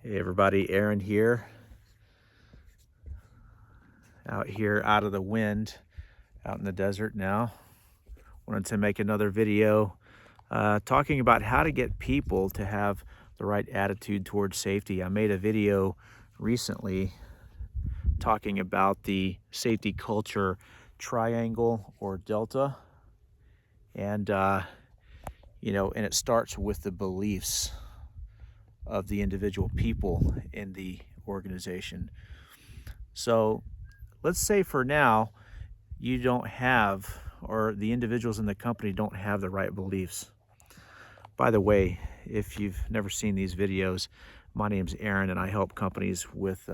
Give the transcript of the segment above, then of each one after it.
Hey everybody, Aaron here, out here out of the wind, out in the desert now. Wanted to make another video talking about how to get people to have the right attitude towards safety. I made a video recently talking about the safety culture triangle or delta, and and it starts with the beliefs of the individual people in the organization. So let's say for now you don't have, or the individuals in the company don't have the right beliefs. By the way, if you've never seen these videos, my name's Aaron and I help companies with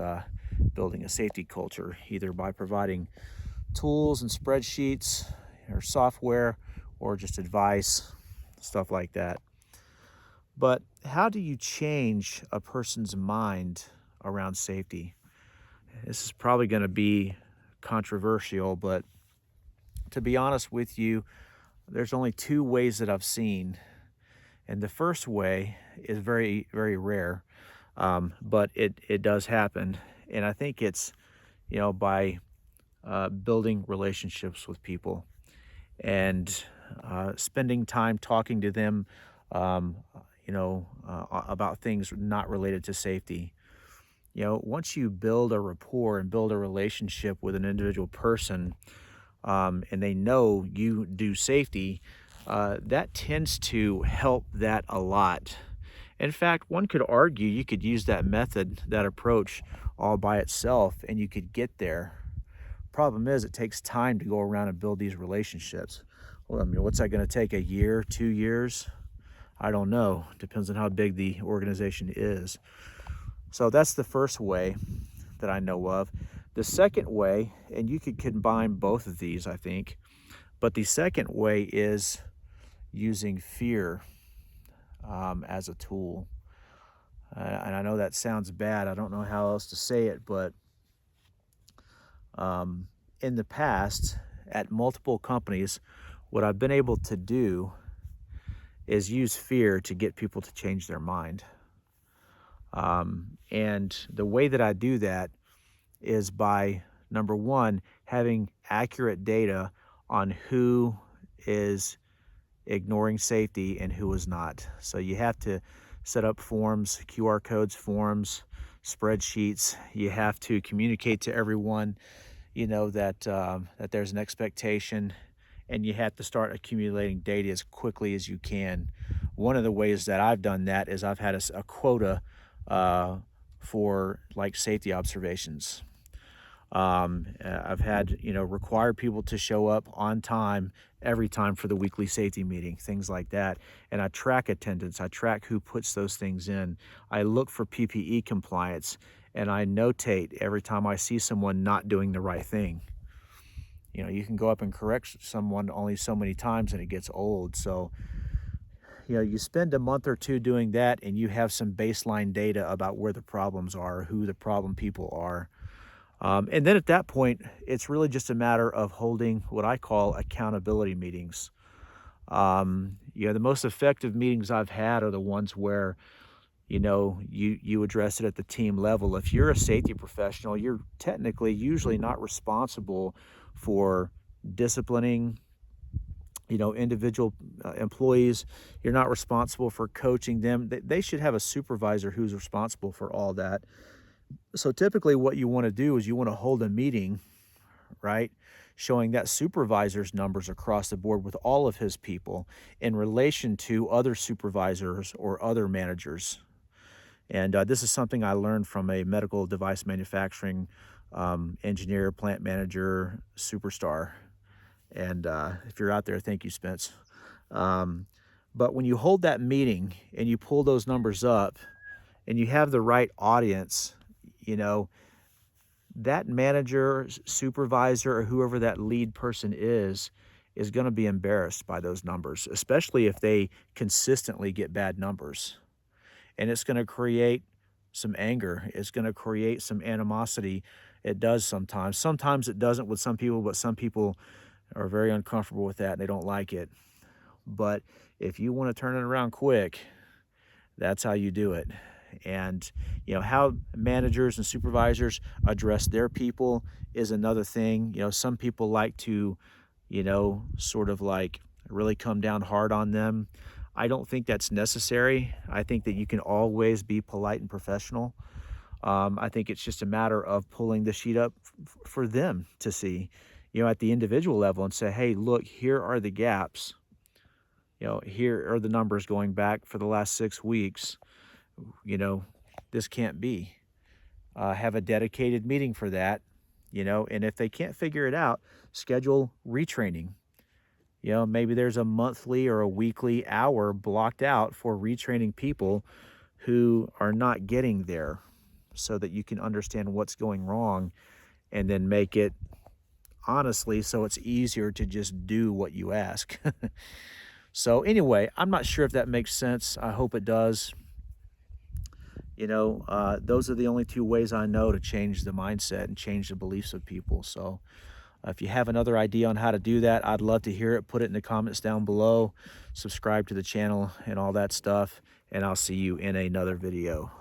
building a safety culture, either by providing tools and spreadsheets or software or just advice, stuff like that. But how do you change a person's mind around safety? This is probably going to be controversial, but to be honest with you, there's only two ways that I've seen. And the first way is very, very rare, but it does happen. And I think it's, by building relationships with people and spending time talking to them, about things not related to safety. Once you build a rapport and build a relationship with an individual person, and they know you do safety, that tends to help that a lot. In fact, one could argue you could use that method, that approach, all by itself, and you could get there. Problem is, it takes time to go around and build these relationships. Well, I mean, what's that going to take? A year, 2 years? I don't know. Depends on how big the organization is. So that's the first way that I know of. The second way, and you could combine both of these, I think, but the second way is using fear as a tool. And I know that sounds bad. I don't know how else to say it, but in the past, at multiple companies, what I've been able to do is use fear to get people to change their mind. And the way that I do that is by, number one, having accurate data on who is ignoring safety and who is not. So you have to set up forms, QR codes, forms, spreadsheets. You have to communicate to everyone, that there's an expectation, and you have to start accumulating data as quickly as you can. One of the ways that I've done that is I've had a quota for like safety observations. I've had, required people to show up on time every time for the weekly safety meeting, things like that. And I track attendance. I track who puts those things in. I look for PPE compliance, and I notate every time I see someone not doing the right thing. You can go up and correct someone only so many times and it gets old. So, you spend a month or two doing that and you have some baseline data about where the problems are, who the problem people are. And then at that point, it's really just a matter of holding what I call accountability meetings. The most effective meetings I've had are the ones where, you address it at the team level. If you're a safety professional, you're technically usually not responsible for disciplining, individual employees. You're not responsible for coaching them. They should have a supervisor who's responsible for all that. So typically what you want to do is you want to hold a meeting, right? Showing that supervisor's numbers across the board with all of his people in relation to other supervisors or other managers. And this is something I learned from a medical device manufacturing engineer, plant manager, superstar. And if you're out there, thank you, Spence. But when you hold that meeting and you pull those numbers up and you have the right audience, that manager, supervisor, or whoever that lead person is going to be embarrassed by those numbers, especially if they consistently get bad numbers. And it's going to create some anger. It's going to create some animosity. It does sometimes. Sometimes it doesn't with some people, but some people are very uncomfortable with that and they don't like it. But if you want to turn it around quick, that's how you do it. And, how managers and supervisors address their people is another thing. Some people like to, sort of like really come down hard on them. I don't think that's necessary. I think that you can always be polite and professional. I think it's just a matter of pulling the sheet up for them to see, at the individual level and say, hey, look, here are the gaps. Here are the numbers going back for the last 6 weeks. You know, this can't be. Have a dedicated meeting for that, and if they can't figure it out, schedule retraining. Maybe there's a monthly or a weekly hour blocked out for retraining people who are not getting there so that you can understand what's going wrong and then make it honestly so it's easier to just do what you ask. So anyway, I'm not sure if that makes sense. I hope it does. Those are the only two ways I know to change the mindset and change the beliefs of people. So if you have another idea on how to do that, I'd love to hear it. Put it in the comments down below. Subscribe to the channel and all that stuff. And I'll see you in another video.